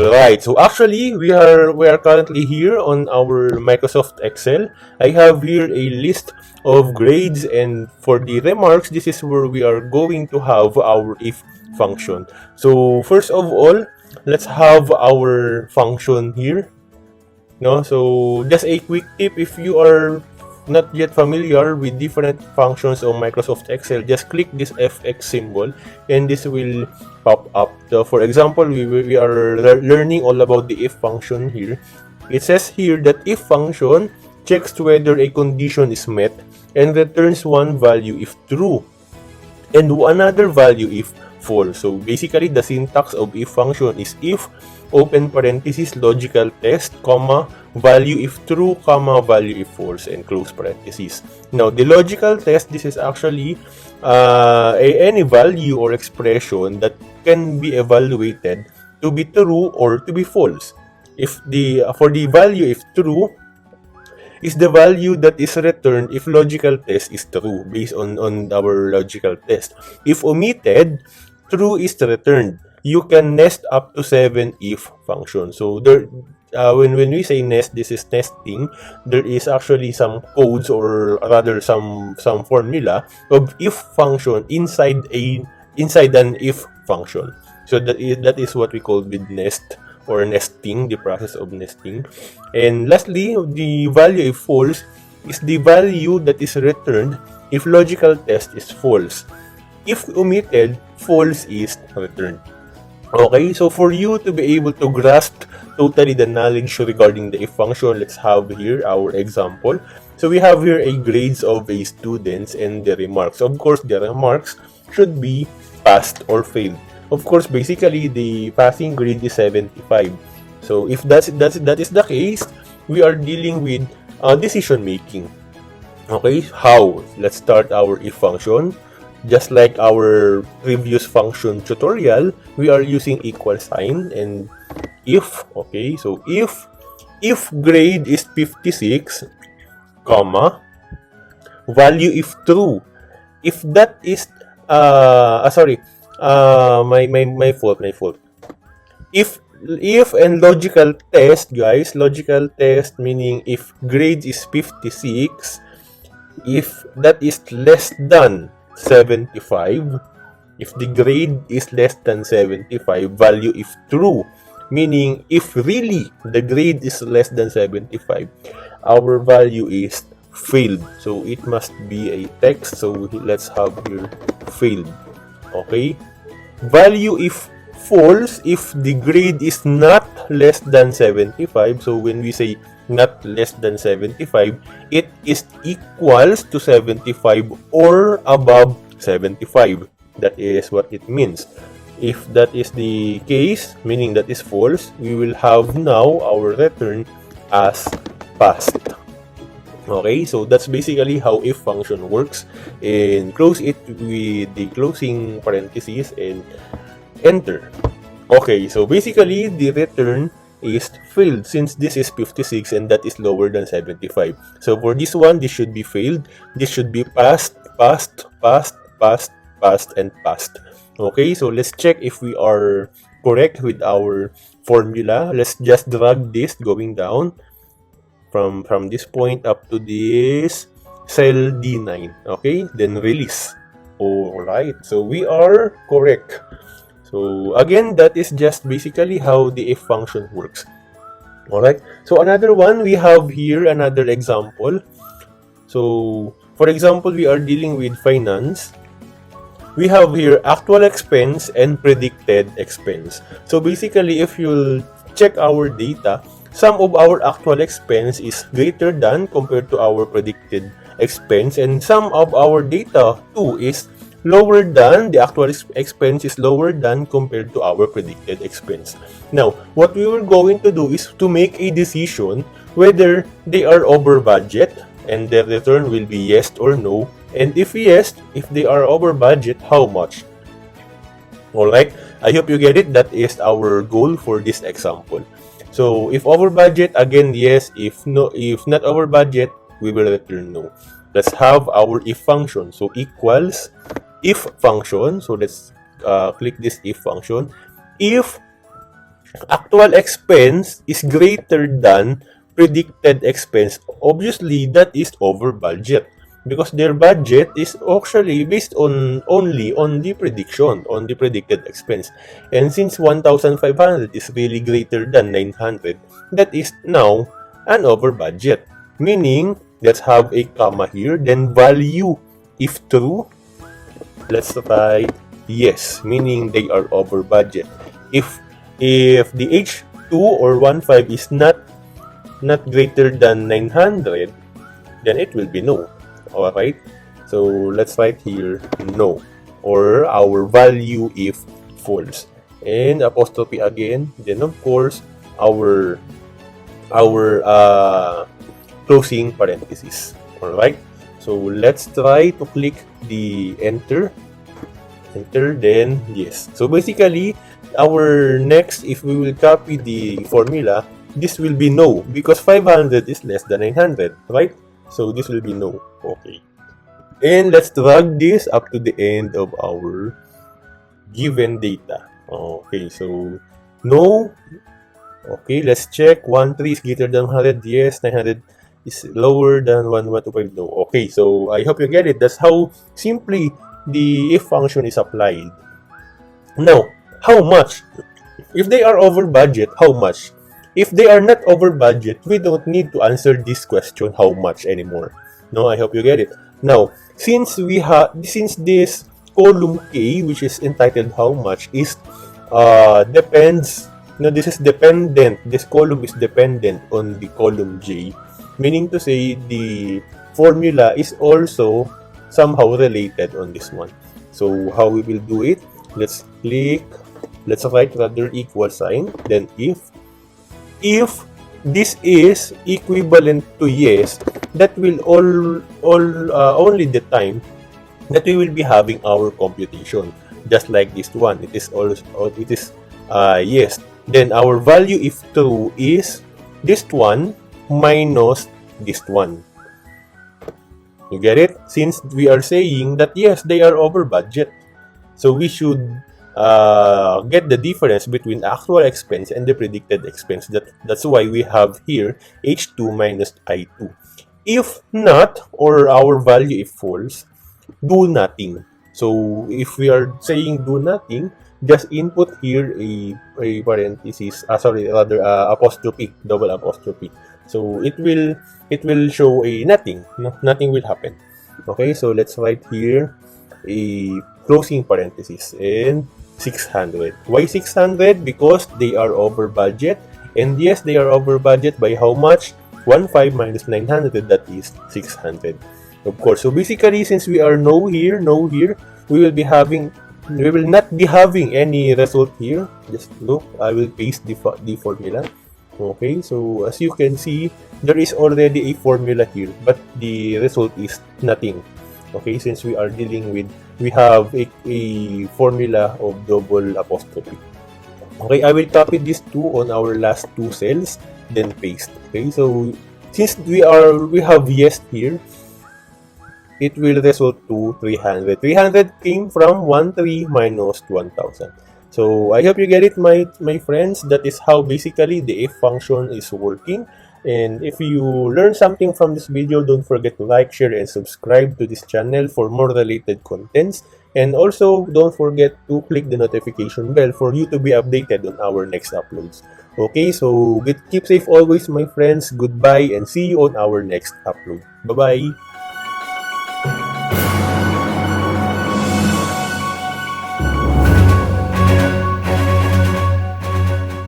Right. So actually, we are currently here on our Microsoft Excel. I have here a list of grades, and for the remarks, this is where we are going to have our if function. So first of all, let's have our function here. No, so just a quick tip: if you are not yet familiar with different functions of Microsoft Excel, just click this FX symbol and this will pop up. So for example, we are learning all about the if function here. It says here that if function checks whether a condition is met and returns one value if true and another value if false. So basically, the syntax of if function is if open parenthesis logical test comma value if true comma value if false and close parenthesis. Now the logical test, this is actually any value or expression that can be evaluated to be true or to be false. If the for the value if true is the value that is returned if logical test is true based on our logical test. If omitted, true is returned. You can nest up to 7 if function. So there, when we say nest, this is nesting. There is actually some codes or rather some formula of if function inside an if function. So that is what we call with nest or nesting, the process of nesting. And lastly, the value if false is the value that is returned if logical test is false. If omitted, false is returned. Okay, so for you to be able to grasp totally the knowledge regarding the if function, let's have here our example. So we have here a grades of a students and the remarks. Of course, the remarks should be passed or failed. Of course, basically the passing grade is 75. So if that is the case, we are dealing with decision making. Okay, how? Let's start our if function. Just like our previous function tutorial, we are using equal sign and if. Okay, so if grade is 56, comma, value if true. If that is my fault. If and logical test, guys, logical test meaning if grade is 56, if that is less than 75, if the grade is less than 75, value if true, meaning if really the grade is less than 75, our value is failed. So it must be a text, so let's have here failed. Okay, value if false, if the grade is not less than 75. So when we say not less than 75, it is equals to 75 or above 75. That is what it means. If that is the case, meaning that is false, we will have now our return as passed. Okay, so that's basically how if function works, and close it with the closing parentheses and enter. Okay, so basically the return is failed since this is 56 and that is lower than 75. So for this one, this should be failed. This should be passed, and passed. Okay, so let's check if we are correct with our formula. Let's just drag this going down from this point up to this cell D9. Okay, then release. Alright, so we are correct. So again, that is just basically how the if function works. Alright, so another one, we have here another example. So for example, we are dealing with finance. We have here actual expense and predicted expense. So basically, if you check our data, some of our actual expense is greater than compared to our predicted expense, and some of our data too is lower than, the actual expense is lower than compared to our predicted expense. Now, what we were going to do is to make a decision whether they are over budget, and the return will be yes or no. And if yes, if they are over budget, how much? Alright, I hope you get it. That is our goal for this example. So if over budget, again yes. If not over budget, we will return no. Let's have our if function. So equals if function. So let's click this if function. If actual expense is greater than predicted expense, obviously that is over budget because their budget is actually based on only on the prediction, on the predicted expense. And since 1,500 is really greater than 900, that is now an over budget. Meaning, let's have a comma here, then value, if true, let's write yes, meaning they are over budget. If the H2 or 15 is not greater than 900, then it will be no. Alright? So let's write here no, or our value if false. And apostrophe again, then of course our closing parenthesis. Alright? So let's try to click the enter, then yes. So basically, our next, if we will copy the formula, this will be no because 500 is less than 900, right? So this will be no. Okay. And let's drag this up to the end of our given data. Okay, so no. Okay, let's check. 13 is greater than 100. Yes, 900 is lower than 1125. No. Okay, so I hope you get it. That's how simply the if function is applied. Now, how much? If they are over budget, how much? If they are not over budget, we don't need to answer this question how much anymore. No, I hope you get it. Now, since this column K, which is entitled how much, is depends. No, this is dependent. This column is dependent on the column J, meaning to say the formula is also somehow related on this one. So how we will do it? Let's write rather equal sign, then if this is equivalent to yes, that will only the time that we will be having our computation, just like this one. It is yes. Then our value if true is this one minus this one. You get it? Since we are saying that yes, they are over budget, so we should get the difference between actual expense and the predicted expense. That's why we have here H2 minus I2. If not, or our value if false, do nothing. So if we are saying do nothing, just input here a parenthesis, apostrophe, double apostrophe. So it will show a nothing. Nothing will happen. Okay, so let's write here a closing parenthesis and 600. Why 600? Because they are over budget. And yes, they are over budget by how much? 15 minus 900, that is 600. Of course. So basically, since we are no here, we will not be having any result here. Just look, I will paste the formula. Okay, so as you can see, there is already a formula here, but the result is nothing. Okay, since we are dealing with, we have a formula of double apostrophe. Okay, I will copy these two on our last two cells, then paste. Okay, so since we have yes here, it will result to 300. 300 came from 13 minus 1000. So I hope you get it, my friends. That is how basically the if function is working. And if you learn something from this video, don't forget to like, share, and subscribe to this channel for more related contents. And also, don't forget to click the notification bell for you to be updated on our next uploads. Okay, so keep safe always, my friends. Goodbye, and see you on our next upload. Bye-bye.